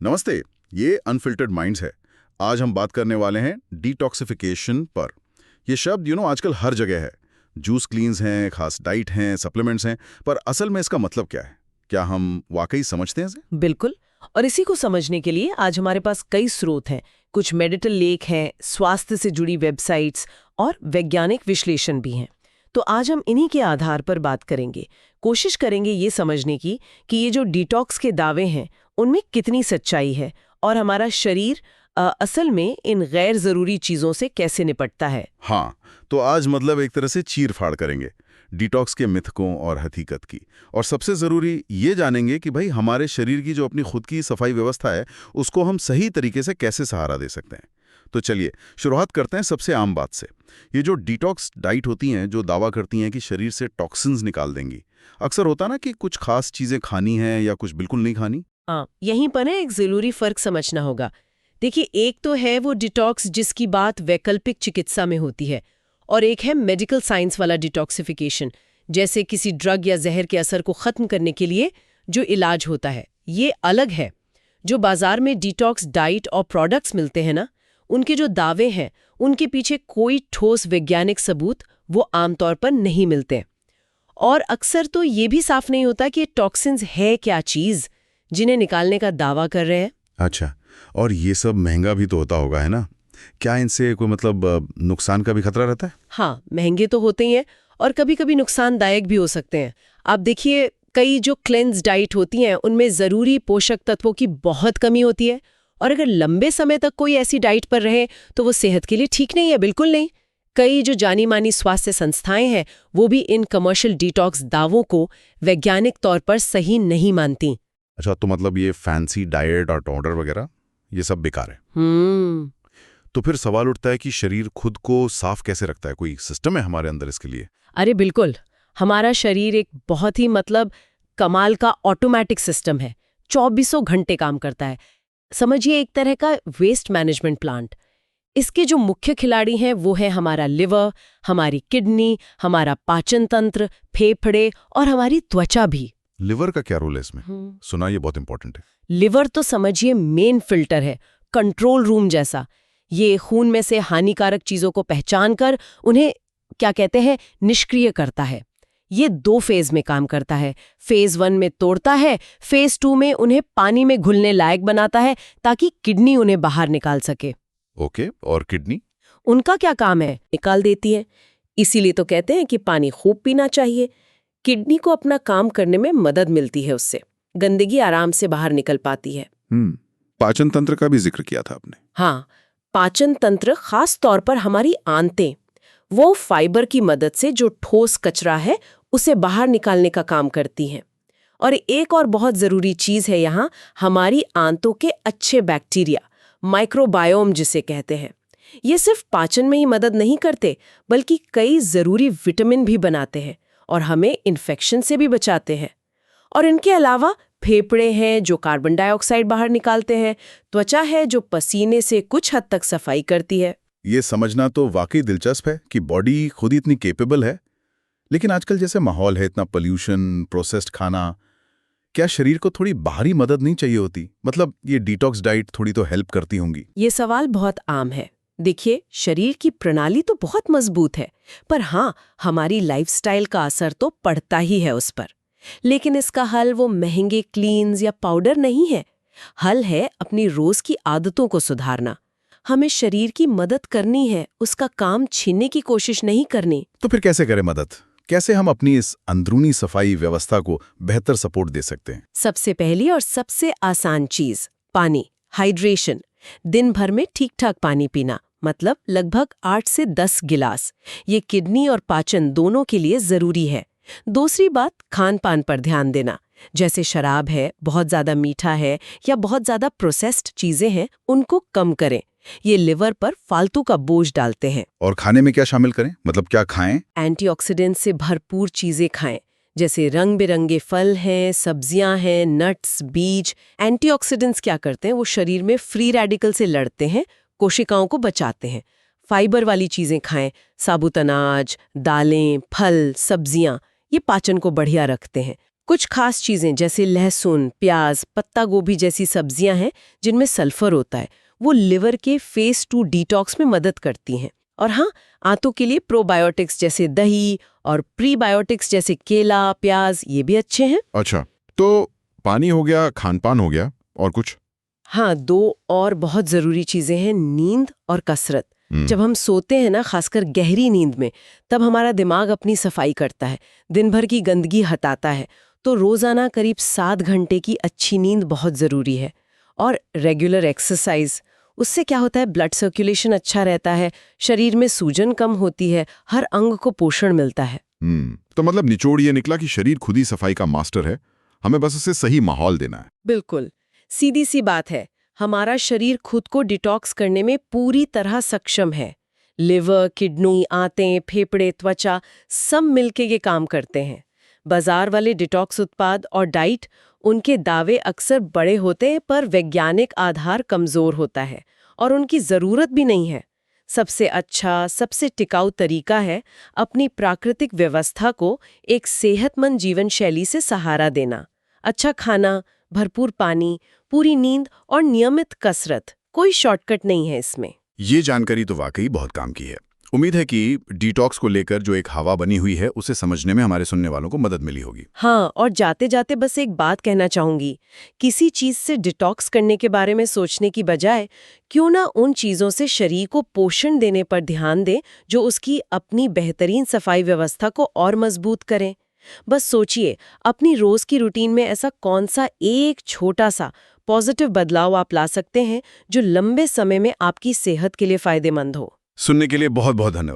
नमस्ते। ये unfiltered minds है। आज हम बात करने वाले हैं डिटॉक्सिफिकेशन पर। ये शब्द आजकल हर जगह है। जूस क्लीन्स हैं, खास डाइट हैं, सप्लीमेंट्स हैं, पर असल में इसका मतलब क्या है? क्या हम वाकई समझते हैं इसे? बिल्कुल। और इसी को समझने के लिए आज हमारे पास कई स्रोत हैं। कुछ मेडिकल लेख हैं, स्वास्थ्य से जुड़ी वेबसाइट्स और वैज्ञानिक विश्लेषण भी हैं। तो आज हम इन्हीं के आधार पर बात करेंगे। कोशिश करेंगे ये समझने की कि ये जो डिटॉक्स के दावे हैं उनमें कितनी सच्चाई है और हमारा शरीर असल में इन गैर जरूरी चीजों से कैसे निपटता है। हाँ, तो आज मतलब एक तरह से चीर फाड़ करेंगे डिटॉक्स के मिथकों और हकीकत की। और सबसे ज़रूरी ये जानेंगे कि भाई हमारे शरीर की जो अपनी खुद की सफाई व्यवस्था है उसको हम सही तरीके से कैसे सहारा दे सकते हैं। तो चलिए शुरुआत करते हैं सबसे आम बात से। ये जो डिटॉक्स डाइट होती हैं जो दावा करती हैं कि शरीर से टॉक्सिन्स निकाल देंगी, अक्सर होता ना कि कुछ खास चीज़ें खानी हैं या कुछ बिल्कुल नहीं खानी। हाँ, यहीं पर एक जरूरी फर्क समझना होगा। देखिए, एक तो है वो डिटॉक्स जिसकी बात वैकल्पिक चिकित्सा में होती है, और एक है मेडिकल साइंस वाला डिटॉक्सिफिकेशन, जैसे किसी ड्रग या जहर के असर को खत्म करने के लिए जो इलाज होता है। ये अलग है। जो बाजार में डिटॉक्स डाइट और प्रोडक्ट्स मिलते हैं ना, उनके जो दावे हैं उनके पीछे कोई ठोस वैज्ञानिक सबूत वो आमतौर पर नहीं मिलते। और अक्सर तो ये भी साफ नहीं होता कि ये टॉक्सिन्स है क्या चीज जिन्हें निकालने का दावा कर रहे हैं। अच्छा, और ये सब महंगा भी तो होता होगा, है ना? क्या इनसे कोई नुकसान का भी खतरा रहता है? हाँ, महंगे तो होते ही हैं और कभी कभी नुकसानदायक भी हो सकते हैं। आप देखिए, कई जो क्लेंस डाइट होती हैं उनमें ज़रूरी पोषक तत्वों की बहुत कमी होती है, और अगर लंबे समय तक कोई ऐसी डाइट पर रहे तो वो सेहत के लिए ठीक नहीं है, बिल्कुल नहीं। कई जो जानी मानी स्वास्थ्य संस्थाएं हैं वो भी इन कमर्शियल डिटॉक्स दावों को वैज्ञानिक तौर पर सही नहीं मानती। अच्छा, तो मतलब ये फैंसी डाइट और पाउडर वगैरह ये सब बेकार है। तो फिर सवाल उठता है कि शरीर खुद को साफ कैसे रखता है? कोई सिस्टम है हमारे अंदर इसके लिए? अरे बिल्कुल, हमारा शरीर एक बहुत ही कमाल का ऑटोमेटिक सिस्टम है। 24 घंटे काम करता है। समझिए, एक तरह का वेस्ट मैनेजमेंट प्लांट। इसके जो मुख्य खिलाड़ी हैं वो है हमारा लिवर, हमारी किडनी, हमारा पाचन तंत्र, फेफड़े और हमारी त्वचा भी। लिवर का क्या रोल है इसमें? सुना ये बहुत इंपॉर्टेंट है। लिवर तो समझिए मेन फिल्टर है, कंट्रोल रूम जैसा। ये खून में से हानिकारक चीजों को पहचान कर उन्हें क्या कहते हैं, निष्क्रिय करता है। ये 2 फेज में काम करता है। फेज 1 में तोड़ता है, फेज 2 में उन्हें पानी में घुलने लायक बनाता है ताकि किडनी उन्हें बाहर निकाल सके। ओके, और किडनी? उनका क्या काम है? निकाल देती है। इसीलिए तो कहते हैं कि पानी खूब पीना चाहिए। किडनी को अपना काम करने में मदद मिलती है, उससे गंदगी आराम से बाहर निकल पाती है। पाचन तंत्र का भी जिक्र किया था आपने। हाँ, पाचन तंत्र, खास तौर पर हमारी आंतें, वो फाइबर की मदद से जो ठोस कचरा है उसे बाहर निकालने का काम करती हैं। और एक और बहुत जरूरी चीज है यहाँ, हमारी आंतों के अच्छे बैक्टीरिया, माइक्रोबायोम जिसे कहते हैं। ये सिर्फ पाचन में ही मदद नहीं करते, बल्कि कई जरूरी विटामिन भी बनाते हैं और हमें इन्फेक्शन से भी बचाते हैं। और इनके अलावा फेफड़े हैं जो कार्बन डाइऑक्साइड बाहर निकालते हैं, त्वचा है जो पसीने से कुछ हद तक सफाई करती है। ये समझना तो वाकई दिलचस्प है कि बॉडी खुद ही इतनी केपेबल है। लेकिन आजकल जैसे माहौल है, इतना पोल्यूशन, प्रोसेस्ड खाना, क्या शरीर को थोड़ी बाहरी मदद नहीं चाहिए होती? ये डिटॉक्स डाइट थोड़ी तो हेल्प करती होंगी। ये सवाल बहुत आम है। देखिए, शरीर की प्रणाली तो बहुत मजबूत है, पर हाँ, हमारी लाइफस्टाइल का असर तो पड़ता ही है उस पर। लेकिन इसका हल वो महंगे क्लीन्स या पाउडर नहीं है। हल है अपनी रोज की आदतों को सुधारना। हमें शरीर की मदद करनी है, उसका काम छीनने की कोशिश नहीं करनी। तो फिर कैसे करें मदद? कैसे हम अपनी इस अंदरूनी सफाई व्यवस्था को बेहतर सपोर्ट दे सकते हैं? सबसे पहली और सबसे आसान चीज, पानी, हाइड्रेशन। दिन भर में ठीक ठाक पानी पीना, मतलब लगभग 8 से 10 गिलास। ये किडनी और पाचन दोनों के लिए जरूरी है। दूसरी बात, खान पान पर ध्यान देना। जैसे शराब है, बहुत ज्यादा मीठा है या बहुत ज्यादा प्रोसेस्ड चीजें हैं, उनको कम करें। ये लिवर पर फालतू का बोझ डालते हैं। और खाने में क्या शामिल करें? क्या खाएं? एंटीऑक्सीडेंट से भरपूर चीजें खाएं, जैसे रंग बिरंगे फल हैं, सब्जियां हैं, नट्स, बीज। एंटीऑक्सीडेंट्स क्या करते हैं? वो शरीर में फ्री रेडिकल से लड़ते हैं, कोशिकाओं को बचाते हैं। फाइबर वाली चीजें खाएं, साबुत अनाज, दालें, फल, सब्जियां। ये पाचन को बढ़िया रखते हैं। कुछ खास चीजें जैसे लहसुन, प्याज, पत्ता गोभी जैसी सब्जियां हैं जिनमें सल्फर होता है, वो लिवर के फेज 2 डिटॉक्स में मदद करती हैं। और हाँ, आंतों के लिए प्रोबायोटिक्स जैसे दही और प्रीबायोटिक्स जैसे केला, प्याज ये भी अच्छे हैं। अच्छा, तो पानी हो गया, खानपान हो गया, और कुछ? हाँ, 2 और बहुत जरूरी चीजें हैं, नींद और कसरत। जब हम सोते हैं ना, खासकर गहरी नींद में, तब हमारा दिमाग अपनी सफाई करता है, दिन भर की गंदगी हटाता है। तो रोजाना करीब 7 घंटे की अच्छी नींद बहुत जरूरी है। और रेगुलर एक्सरसाइज, उससे क्या होता है, ब्लड सर्कुलेशन अच्छा रहता है, शरीर में सूजन कम होती है, हर अंग को पोषण मिलता है। तो मतलब निचोड़ ये निकला कि शरीर खुद ही सफाई का मास्टर है, हमें बस उसे सही माहौल देना है। बिल्कुल, सीधी सी बात है, हमारा शरीर खुद को डिटॉक्स करने में पूरी तरह सक्षम है। लिवर, किडनी, आंतें, फेफड़े, त्वचा सब मिलके ये काम करते हैं। बाजार वाले डिटॉक्स उत्पाद और डाइट, उनके दावे अक्सर बड़े होते हैं पर वैज्ञानिक आधार कमजोर होता है और उनकी जरूरत भी नहीं है। सबसे अच्छा, सबसे टिकाऊ तरीका है अपनी प्राकृतिक व्यवस्था को एक सेहतमंद जीवन शैली से सहारा देना। अच्छा खाना, भरपूर पानी, पूरी नींद और नियमित कसरत, कोई शॉर्टकट नहीं है इसमें। ये जानकारी तो वाकई बहुत काम की है। उम्मीद है कि डिटॉक्स को लेकर जो एक हवा बनी हुई है उसे समझने में हमारे सुनने वालों को मदद मिली होगी। हाँ, और जाते जाते बस एक बात कहना चाहूंगी, किसी चीज से डिटॉक्स करने के बारे में सोचने की बजाय क्यों ना उन चीजों से शरीर को पोषण देने पर ध्यान दें जो उसकी अपनी बेहतरीन सफाई व्यवस्था को और मजबूत करें। बस सोचिए, अपनी रोज की रूटीन में ऐसा कौन सा एक छोटा सा पॉजिटिव बदलाव आप ला सकते हैं जो लंबे समय में आपकी सेहत के लिए फायदेमंद हो। सुनने के लिए बहुत बहुत धन्यवाद।